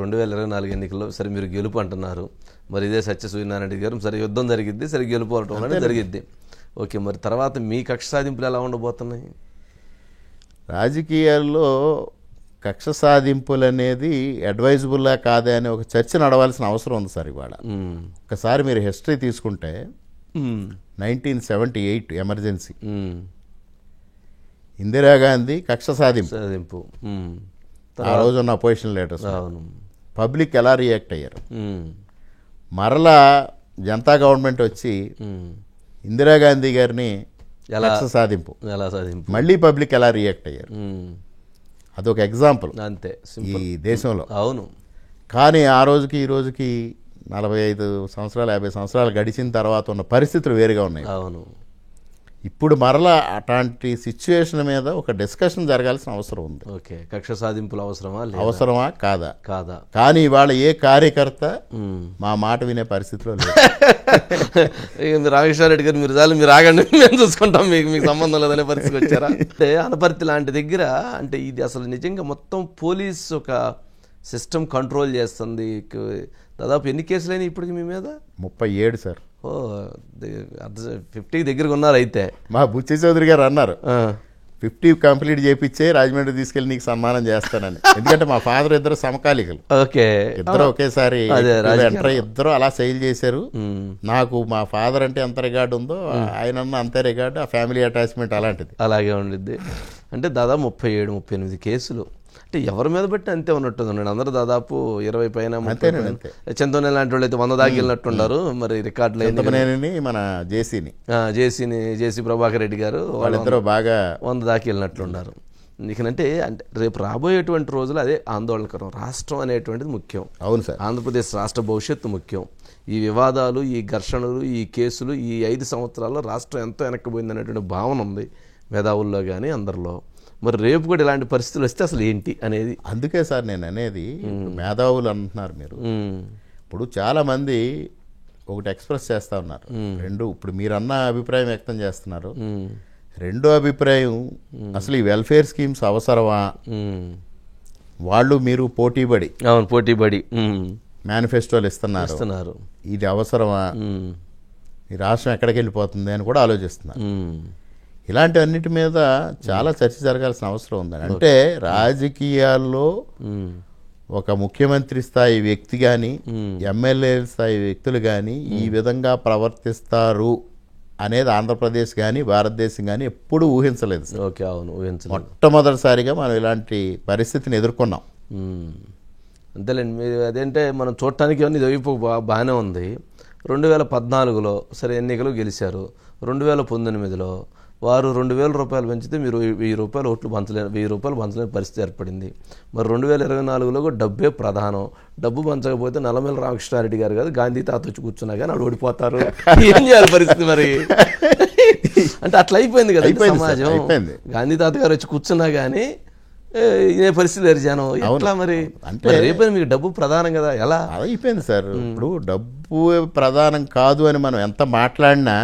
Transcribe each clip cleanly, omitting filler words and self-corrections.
2024 ఎన్నికల్లో సరే మీరు గెలుపు అంటున్నారు. మరి ఇదే సత్య సూర్యనారాయణ రెడ్డి గారు సరే యుద్ధం జరిగిద్ది, సరే గెలుపు అవటం అనేది జరిగిద్ది. ఓకే, మరి తర్వాత మీ కక్ష సాధింపులు ఎలా ఉండబోతున్నాయి? రాజకీయాల్లో కక్ష సాధింపులు అనేది అడ్వైజబుల్లా కాదా అనే ఒక చర్చ నడవాల్సిన అవసరం ఉంది సార్. ఇవాళ ఒకసారి మీరు హిస్టరీ తీసుకుంటే 1978 ఎమర్జెన్సీ, ఇందిరాగాంధీ కక్ష సాధింపు. ఆ రోజున్న అపోజిషన్ లీడర్స్ పబ్లిక్ ఎలా రియాక్ట్ అయ్యారు. మరలా జనతా గవర్నమెంట్ వచ్చి ఇందిరాగాంధీ గారిని కక్ష సాధింపు మళ్ళీ పబ్లిక్ ఎలా రియాక్ట్ అయ్యారు. అదొక ఎగ్జాంపుల్ అంతే ఈ దేశంలో. అవును, కానీ ఆ రోజుకి ఈ రోజుకి 45 సంవత్సరాలు 50 సంవత్సరాలు గడిచిన తర్వాత ఉన్న పరిస్థితులు వేరుగా ఉన్నాయి. అవును, ఇప్పుడు మరలా అట్లాంటి సిచ్యువేషన్ మీద ఒక డిస్కషన్ జరగాల్సిన అవసరం ఉంది. ఓకే, కక్ష సాధింపులు అవసరమా కాదా? కానీ ఇవాళ ఏ కార్యకర్త మా మాట వినే పరిస్థితిలో లేదు. రాజేశ్వర రెడ్డి గారు మీరు ఆగండి, మేము చూసుకుంటాం, మీకు సంబంధం లేదనే పరిస్థితికి వచ్చారా? అంటే అనపర్తి లాంటి దగ్గర అంటే ఇది అసలు నిజంగా మొత్తం పోలీస్ ఒక సిస్టమ్ కంట్రోల్ చేస్తుంది. దాదాపు ఎన్ని కేసులైనా ఇప్పటికి మీ మీద? 37 సార్. 50 దగ్గరకు ఉన్నారు. అయితే మా బుచ్చి చౌదరి గారు అన్నారు 50 కంప్లీట్ చేయించే రాజమండ్రి తీసుకెళ్ళి నీకు సన్మానం చేస్తానని. ఎందుకంటే మా ఫాదర్ ఇద్దరు సమకాలికలు. ఓకే, ఇద్దరు ఒకేసారి ఎంటర్, ఇద్దరు అలా సెయిల్ చేశారు. నాకు మా ఫాదర్ అంటే ఎంత రికార్డు ఉందో ఆయన అంతే రికార్డు, ఆ ఫ్యామిలీ అటాచ్మెంట్ అలాంటిది. అలాగే ఉండిద్ది. అంటే దాదాపు 37-38 కేసులు. అంటే ఎవరి మీద బట్టి అంతే ఉన్నట్టుంది. అందరూ దాదాపు 20 పైన. చందోనే లాంటి వాళ్ళు అయితే 100 దాకా వెళ్ళినట్టున్నారు. మరి రికార్డులు మన జేసీ ప్రభాకర్ రెడ్డి గారు వాళ్ళిద్దరూ బాగా 100 దాకా వెళ్ళినట్లున్నారు. ఎందుకంటే అంటే రేపు రాబోయేటువంటి రోజులు అదే ఆందోళనకరం. రాష్ట్రం అనేటువంటిది ముఖ్యం. అవును సార్. ఆంధ్రప్రదేశ్ రాష్ట్ర భవిష్యత్తు ముఖ్యం. ఈ వివాదాలు, ఈ ఘర్షణలు, ఈ కేసులు, ఈ 5 సంవత్సరాల్లో రాష్ట్రం ఎంతో వెనక్కిపోయింది అనేటువంటి భావన ఉంది మేధావుల్లో కానీ అందరిలో. మరి రేపు కూడా ఇలాంటి పరిస్థితులు వస్తే అసలు ఏంటి అనేది. అందుకే సార్ నేను అనేది, మేధావులు అంటున్నారు మీరు. ఇప్పుడు చాలా మంది ఒకటి ఎక్స్ప్రెస్ చేస్తా ఉన్నారు. ఇప్పుడు మీరన్న అభిప్రాయం వ్యక్తం చేస్తున్నారు. రెండో అభిప్రాయం, అసలు ఈ వెల్ఫేర్ స్కీమ్స్ అవసరమా? వాళ్ళు మీరు పోటీపడి మేనిఫెస్టోలు ఇస్తున్నారు, ఇది అవసరమా? ఈ రాష్ట్రం ఎక్కడికి వెళ్ళిపోతుంది అని కూడా ఆలోచిస్తున్నారు. ఇలాంటి అన్నిటి మీద చాలా చర్చ జరగాల్సిన అవసరం ఉందని. అంటే రాజకీయాల్లో ఒక ముఖ్యమంత్రి స్థాయి వ్యక్తి కానీ, ఎమ్మెల్యే స్థాయి వ్యక్తులు కానీ ఈ విధంగా ప్రవర్తిస్తారు అనేది ఆంధ్రప్రదేశ్ కానీ భారతదేశం కానీ ఎప్పుడూ ఊహించలేదు. ఓకే, అవును, ఊహించలేదు. మొట్టమొదటిసారిగా మనం ఇలాంటి పరిస్థితిని ఎదుర్కొన్నాం. అంతేలేండి. మీరు అదేంటే మనం చూడటానికి ఇవన్నీ వైపు బాగానే ఉంది. 2014లో సరే ఎన్నికలు గెలిచారు. 2019లో వారు 2,000 రూపాయలు పెంచితే మీరు 1,000 రూపాయలు ఓట్లు పంచలేని 1,000 రూపాయలు పంచలేని పరిస్థితి ఏర్పడింది. మరి 2024లో కూడా డబ్బే ప్రధానం. డబ్బు పంచకపోతే నల్లమల రామకృష్ణారెడ్డి గారు కాదు, గాంధీ తాత వచ్చి కూర్చున్నా కానీ ఆడు ఓడిపోతారు. ఏం చేయాలి పరిస్థితి మరి? అంటే అట్లా అయిపోయింది కదా సమాజం. గాంధీ తాత గారు వచ్చి కూర్చున్నా కానీ ఇదే పరిస్థితి లేరు జనం. ఎట్లా మరి? అంటే రేపైనా మీకు డబ్బు ప్రధానం కదా, ఎలా అయిపోయింది సార్? ఇప్పుడు డబ్బు ప్రధానం కాదు అని మనం ఎంత మాట్లాడినా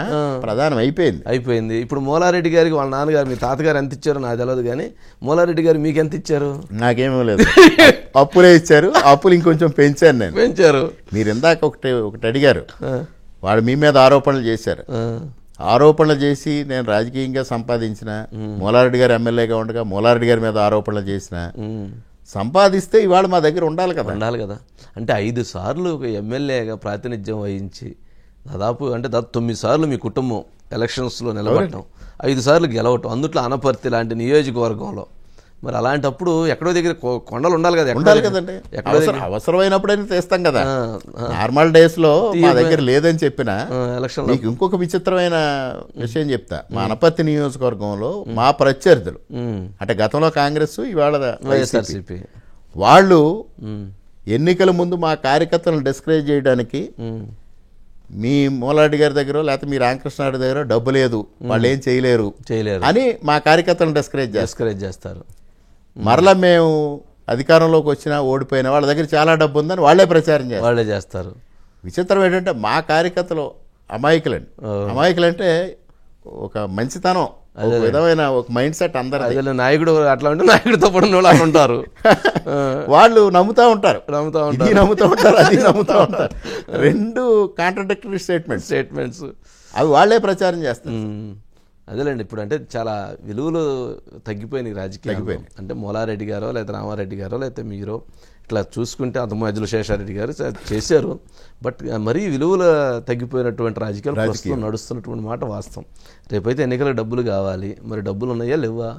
ప్రధానం అయిపోయింది. ఇప్పుడు మూలారెడ్డి గారికి వాళ్ళ నాన్నగారు, మీ తాతగారు ఎంత ఇచ్చారో నాకు తెలియదు, కానీ మూలారెడ్డి గారు మీకు ఎంత ఇచ్చారు? నాకేమీ లేదు, అప్పులే ఇచ్చారు. అప్పులు ఇంకొంచెం పెంచారు. మీరు ఇందాక ఒకటి అడిగారు, వాడు మీ మీద ఆరోపణలు చేశారు. ఆరోపణలు చేసి నేను రాజకీయంగా సంపాదించిన, మూలారెడ్డి గారు ఎమ్మెల్యేగా ఉండగా మూలారెడ్డి గారి మీద ఆరోపణలు చేసిన, సంపాదిస్తే ఇవాళ మా దగ్గర ఉండాలి కదా. అంటే 5 సార్లు ఒక ఎమ్మెల్యేగా ప్రాతినిధ్యం వహించి దాదాపు 9 సార్లు మీ కుటుంబం ఎలక్షన్స్లో నిలబడటం, 5 సార్లు గెలవటం, అందుట్లో అనపర్తి లాంటి నియోజకవర్గంలో. మరి అలాంటిప్పుడు ఎక్కడో దగ్గర కొండలు ఉండాలి కదండి. అవసరమైనప్పుడైనా తెస్తాం కదా. నార్మల్ డేస్ లో మా దగ్గర లేదని చెప్పిన ఎలక్షన్. మీకు ఇంకొక విచిత్రమైన విషయం చెప్తా. మా అనపర్తి నియోజకవర్గంలో మా ప్రత్యర్థులు అంటే గతంలో కాంగ్రెస్, ఇవాళ వైఎస్ఆర్సీపీ, వాళ్ళు ఎన్నికల ముందు మా కార్యకర్తలను డిస్కరేజ్ చేయడానికి మీ మూలారెడ్డి గారి దగ్గర లేకపోతే మీ రామకృష్ణారెడ్డి దగ్గర డబ్బు లేదు, వాళ్ళు ఏం చేయలేరు అని మా కార్యకర్తలను డిస్కరేజ్ చేస్తారు. మరలా మేము అధికారంలోకి వచ్చినా ఓడిపోయినా వాళ్ళ దగ్గర చాలా డబ్బు ఉందని వాళ్ళే ప్రచారం చేస్తారు. విచిత్రం ఏంటంటే మా కార్యకర్తలు అమాయకులంటే ఒక మంచితనం ఒక విధమైన ఒక మైండ్ సెట్ అందరూ. అదే నాయకుడు అట్లా ఉంటే నాయకుడితో పడిన వాళ్ళు అట్లా ఉంటారు. వాళ్ళు నమ్ముతూ ఉంటారు, ఇది నమ్ముతూ ఉంటారు, అది నమ్ముతూ ఉంటారు. రెండు కాంట్రడిక్టరీ స్టేట్మెంట్స్ అవి వాళ్ళే ప్రచారం చేస్తారు. అదేలేండి, ఇప్పుడు అంటే చాలా విలువలు తగ్గిపోయినాయి రాజకీయాలు. అంటే మూలారెడ్డి గారో లేదా రామారెడ్డి గారో లేకపోతే మీరో ఇట్లా చూసుకుంటే అంత మధ్యలో శేషారెడ్డి గారు చేశారు. బట్ మరీ విలువలు తగ్గిపోయినటువంటి రాజకీయాలు ప్రస్తుతం నడుస్తున్నటువంటి మాట వాస్తవం. రేపైతే ఎన్నికలకు డబ్బులు కావాలి, మరి డబ్బులు ఉన్నాయా లేవా?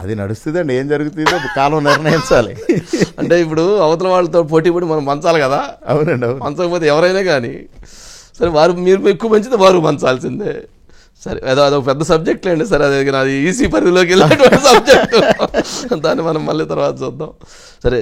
అది నడుస్తుందండి, ఏం జరుగుతుందో కాలం నిర్ణయించాలి. అంటే ఇప్పుడు అవతల వాళ్ళతో పోటీ పడి మనం పంచాలి కదా. అవునండి, పంచకపోతే ఎవరైనా కానీ సరే మీరు ఎక్కువ మంచిది వారు పంచాల్సిందే. సరే అదొక పెద్ద సబ్జెక్ట్ లేండి. సరే అది ఈసీ పరిధిలోకి వెళ్ళేటువంటి సబ్జెక్టు, దాన్ని మనం మళ్ళీ తర్వాత చూద్దాం. సరే.